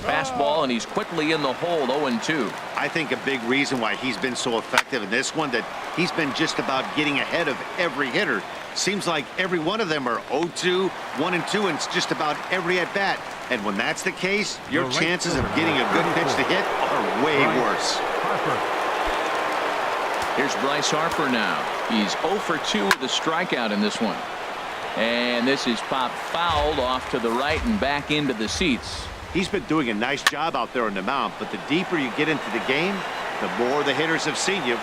fastball, and he's quickly in the hole. 0-2. I think a big reason why he's been so effective in this one, that he's been just about getting ahead of every hitter. Seems like every one of them are 0-2, 1-2, and it's just about every at bat. And when that's the case, your chances of getting a good pitch to hit are way worse. Here's Bryce Harper now. He's 0 for 2 with a strikeout in this one. And this is popped fouled off to the right and back into the seats. He's been doing a nice job out there on the mound, but the deeper you get into the game, the more the hitters have seen you.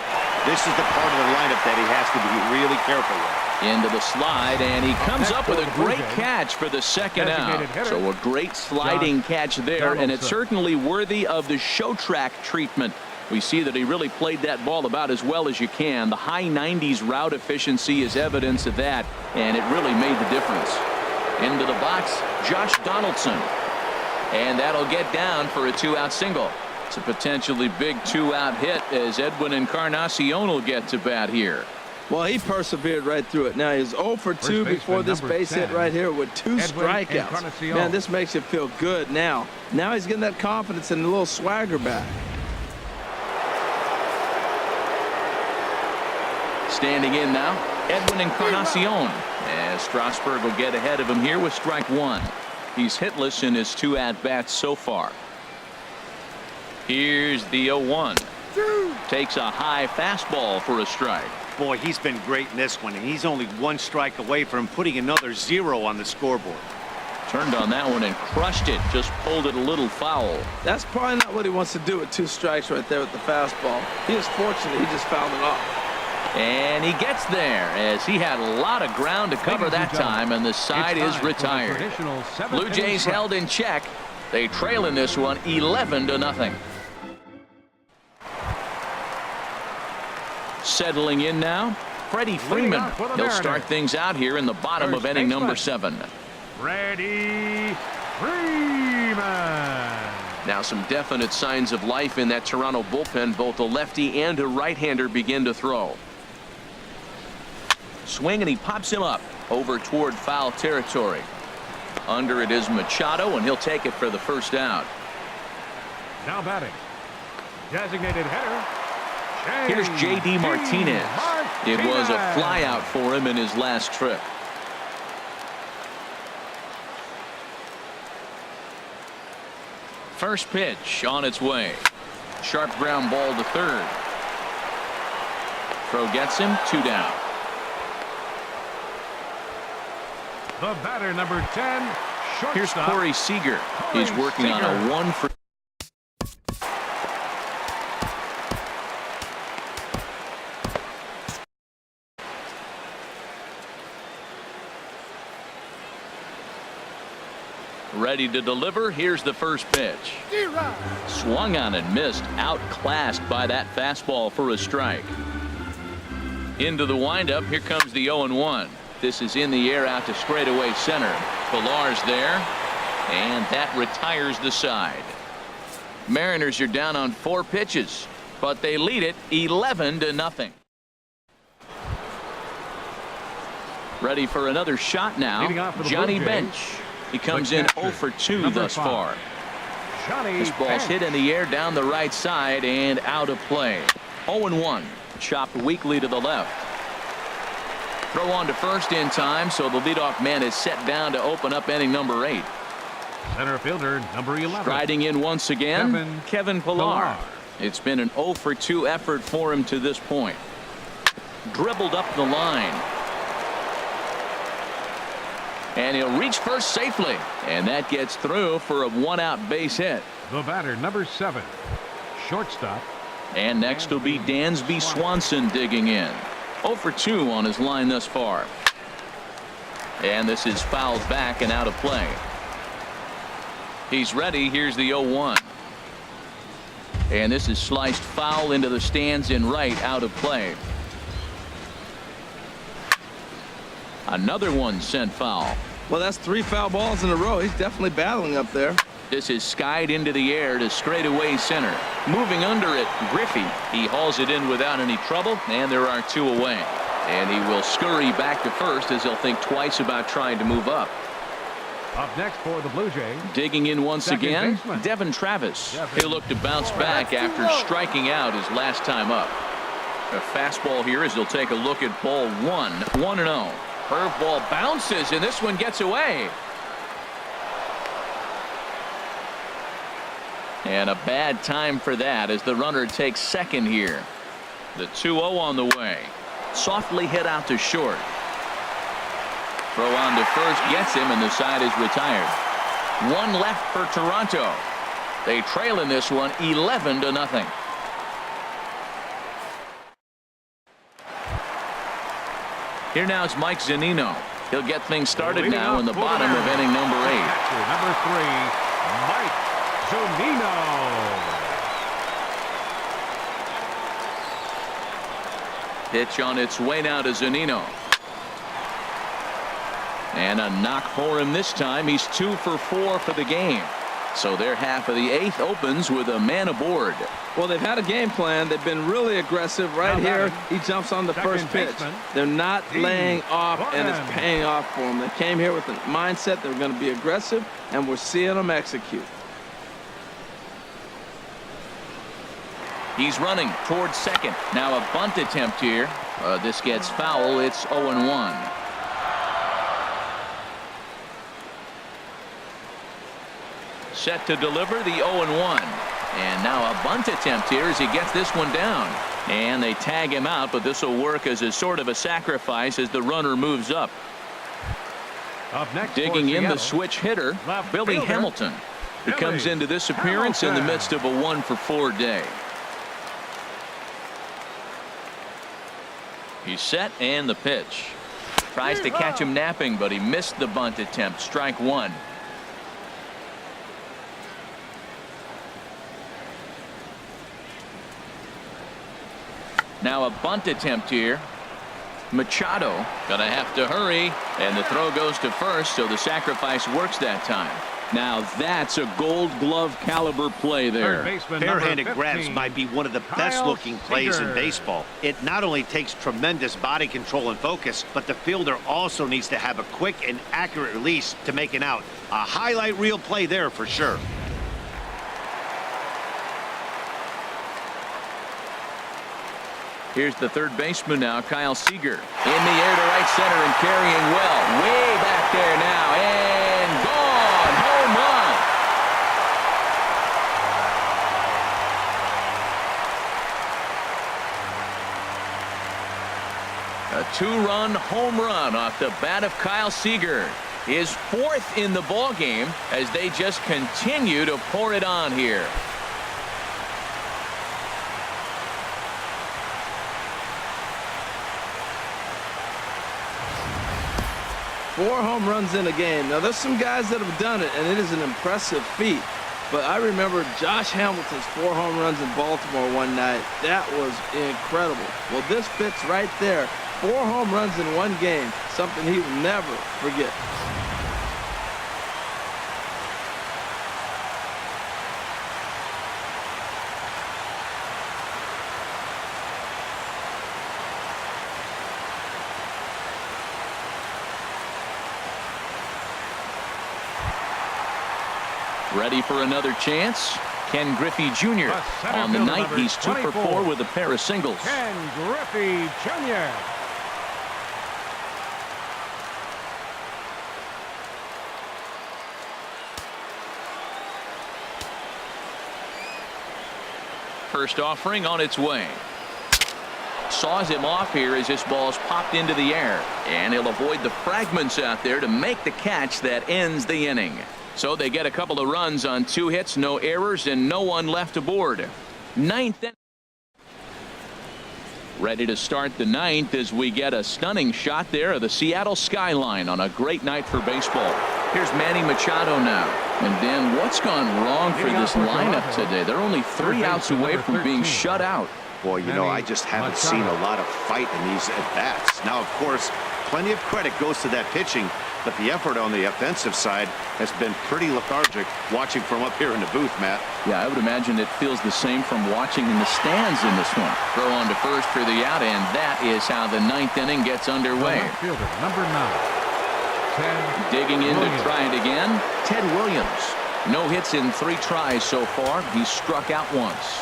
This is the part of the lineup that he has to be really careful with. Into the slide, and he comes up with a great catch for the second out. So a great sliding catch there, and it's certainly worthy of the show track treatment. We see that he really played that ball about as well as you can. The high 90s route efficiency is evidence of that, and it really made the difference. Into the box, Josh Donaldson. And that'll get down for a 2-out single. It's a potentially big 2-out hit as Edwin Encarnacion will get to bat here. Well, he persevered right through it. Now he's 0 for 2 before this base hit right here with 2 strikeouts. Man, this makes you feel good now. Now he's getting that confidence and a little swagger back. Standing in now, Edwin Encarnacion, as Strasburg will get ahead of him here with strike 1. He's hitless in his 2 at-bats so far. Here's the 0-1. Takes a high fastball for a strike. Boy, he's been great in this one, and he's only 1 strike away from putting another 0 on the scoreboard. Turned on that one and crushed it. Just pulled it a little foul. That's probably not what he wants to do with 2 strikes right there with the fastball. He is fortunate he just fouled it off. And he gets there as he had a lot of ground to cover that time, and the side is retired. Blue Jays held in check. They trail in this one 11-0. Settling in now, Freddie Freeman. He'll start things out here in the bottom of inning number 7. Freddie Freeman. Now some definite signs of life in that Toronto bullpen. Both a lefty and a right-hander begin to throw. Swing, and he pops him up over toward foul territory. Under it is Machado, and he'll take it for the first out. Now batting, designated hitter. Here's J.D. Martinez. It was a flyout for him in his last trip. First pitch on its way. Sharp ground ball to third. Throw gets him, 2 down. The batter, number 10, shortstop. Here's Corey Seager. He's working on a 1 for. Ready to deliver. Here's the first pitch. Swung on and missed. Outclassed by that fastball for a strike. Into the windup. Here comes the 0-1. This is in the air out to straightaway center. Pillar's there, and that retires the side. Mariners are down on 4 pitches, but they lead it 11-0. Ready for another shot now. Johnny Bench. He comes in 0 for 2 thus far. This ball's hit in the air down the right side and out of play. 0-1. Chopped weakly to the left. Throw on to first in time, so the leadoff man is set down to open up inning number 8. Center fielder, number 11. Striding in once again, Kevin Pillar. It's been an 0 for 2 effort for him to this point. Dribbled up the line. And he'll reach first safely, and that gets through for a 1-out base hit. The batter, number 7, shortstop. And next will be Dansby Swanson digging in. 0 for 2 on his line thus far. And this is fouled back and out of play. He's ready. Here's the 0-1. And this is sliced foul into the stands in right, out of play. Another one sent foul. Well, that's 3 foul balls in a row. He's definitely battling up there. This is skied into the air to straightaway center. Moving under it, Griffey. He hauls it in without any trouble, and there are 2 away. And he will scurry back to first as he'll think twice about trying to move up. Up next for the Blue Jays. Digging in once Second again, baseman. Devin Travis. Devin. He'll look to bounce back after striking out his last time up. A fastball here as he'll take a look at ball 1-0. Curveball bounces, and this one gets away. And a bad time for that as the runner takes second here. The 2-0 on the way. Softly hit out to short. Throw on to first gets him, and the side is retired. One left for Toronto. They trail in this one 11-0. Here now is Mike Zunino. He'll get things started now in the bottom of inning number 8. Number 3, Mike Zunino. Pitch on its way now to Zunino. And a knock for him this time. He's 2 for 4 for the game. So their half of the 8th opens with a man aboard. Well, they've had a game plan. They've been really aggressive. Right here, he jumps on the first pitch. They're not laying off, and it's paying off for them. They came here with the mindset they're going to be aggressive, and we're seeing them execute. He's running towards second. Now a bunt attempt here. This gets foul. It's 0-1. Set to deliver the 0-1. And now a bunt attempt here as he gets this one down. And they tag him out, but this will work as a sort of a sacrifice as the runner moves up. Up next Digging in the switch hitter, Billy Hamilton. He comes into this appearance in the midst of a 1-for-4 day. He's set, and the pitch. Tries to catch him napping, but he missed the bunt attempt. Strike 1. Now a bunt attempt here. Machado gonna have to hurry, and the throw goes to first, so the sacrifice works that time. Now that's a Gold Glove caliber play there. Barehanded grabs might be one of the best looking plays in baseball. It not only takes tremendous body control and focus, but the fielder also needs to have a quick and accurate release to make an out. A highlight reel play there for sure. Here's the third baseman now, Kyle Seager. In the air to right center and carrying well. Way back there now, and gone. Home run. A 2-run home run off the bat of Kyle Seager. His 4th in the ball game as they just continue to pour it on here. 4 home runs in a game. Now, there's some guys that have done it, and it is an impressive feat. But I remember Josh Hamilton's 4 home runs in Baltimore one night. That was incredible. Well, this fits right there. 4 home runs in one game, something he will never forget. Ready for another chance? Ken Griffey Jr. On the night, he's 2 for 4 with a pair of singles. Ken Griffey Jr. First offering on its way. Saws him off here as this ball's popped into the air. And he'll avoid the fragments out there to make the catch that ends the inning. So they get a couple of runs on 2 hits, no errors, and no one left aboard. 9th inning. Ready to start the 9th as we get a stunning shot there of the Seattle skyline on a great night for baseball. Here's Manny Machado now. And Dan, what's gone wrong for this lineup today? They're only 3 outs away from being shut out. Boy, you know, I just haven't seen a lot of fight in these at-bats. Now, of course, plenty of credit goes to that pitching, but the effort on the offensive side has been pretty lethargic watching from up here in the booth, Matt. Yeah, I would imagine it feels the same from watching in the stands in this one. Throw on to first for the out, and that is how the 9th inning gets underway. Fielder, number 9. Ted Digging in to Williams. try it again, Ted Williams. No hits in 3 tries so far. He's struck out once.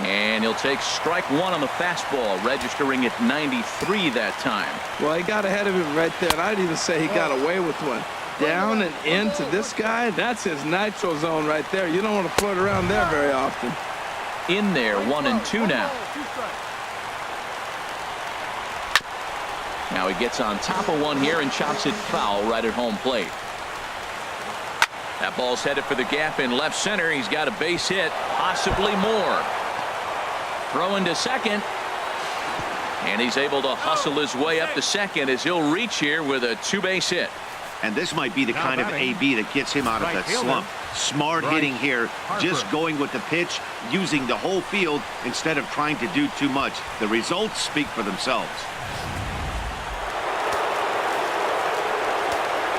And he'll take strike 1 on the fastball, registering at 93 that time. Well, he got ahead of him right there, and I'd even say he got away with one. Down and into this guy, that's his nitro zone right there. You don't want to float around there very often. In there, 1-2 now. Now he gets on top of one here and chops it foul right at home plate. That ball's headed for the gap in left center. He's got a base hit, possibly more. Throw into second. And he's able to hustle his way up to second as he'll reach here with a 2-base hit. And this might be the kind of AB that gets him out of that slump. Smart hitting here, just going with the pitch, using the whole field instead of trying to do too much. The results speak for themselves.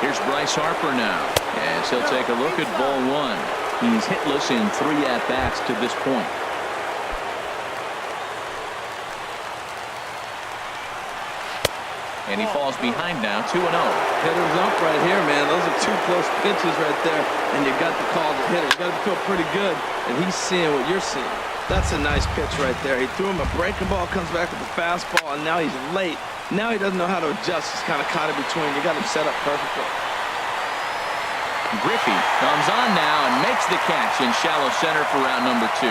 Here's Bryce Harper now, as he'll take a look at ball 1. He's hitless in 3 at-bats to this point. And he falls behind now, 2-0. Hitters up right here, man. Those are 2 close pitches right there, and you got the call to hit it. You got to feel pretty good, and he's seeing what you're seeing. That's a nice pitch right there. He threw him a breaking ball, comes back with the fastball, and now he's late. Now he doesn't know how to adjust. He's kind of caught in between. You got him set up perfectly. Griffey comes on now and makes the catch in shallow center for round number 2.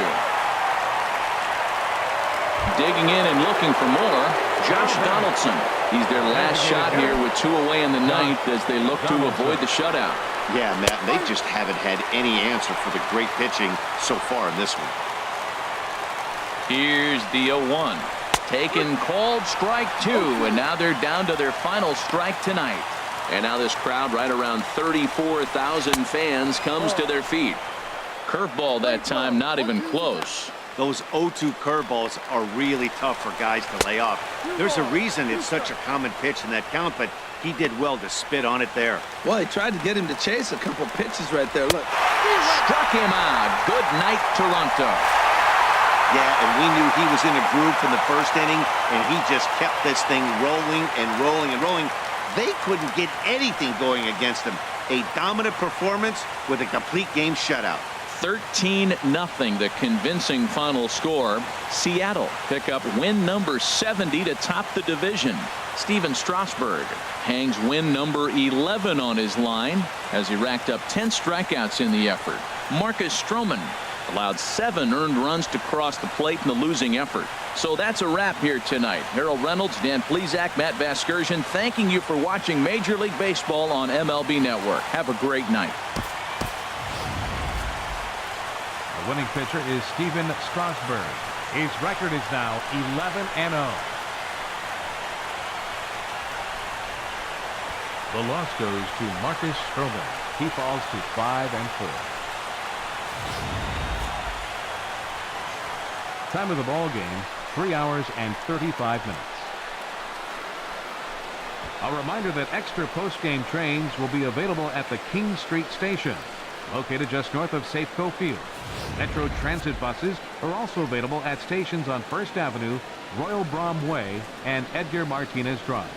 Digging in and looking for more, Josh Donaldson. He's their last shot here with 2 away in the 9th as they look to avoid the shutout. Yeah, Matt, they just haven't had any answer for the great pitching so far in this one. Here's the 0-1. Taken, called, strike 2, and now they're down to their final strike tonight. And now this crowd, right around 34,000 fans, comes to their feet. Curveball that time, not even close. Those 0-2 curveballs are really tough for guys to lay off. There's a reason it's such a common pitch in that count, but he did well to spit on it there. Well, he tried to get him to chase a couple pitches right there. Look. Struck him out. Good night, Toronto. Yeah, and we knew he was in a groove from the first inning, and he just kept this thing rolling and rolling and rolling. They couldn't get anything going against him. A dominant performance with a complete game shutout. 13-0, the convincing final score. Seattle pick up win number 70 to top the division. Steven Strasburg hangs win number 11 on his line as he racked up 10 strikeouts in the effort. Marcus Stroman allowed 7 earned runs to cross the plate in the losing effort. So that's a wrap here tonight. Harold Reynolds, Dan Plesac, Matt Vasgersian, thanking you for watching Major League Baseball on MLB Network. Have a great night. The winning pitcher is Steven Strasburg. His record is now 11-0. The loss goes to Marcus Stroman. He falls to 5-4. Time of the ball game, 3 hours and 35 minutes. A reminder that extra post-game trains will be available at the King Street Station, located just north of Safeco Field. Metro Transit buses are also available at stations on First Avenue, Royal Brom Way, and Edgar Martinez Drive.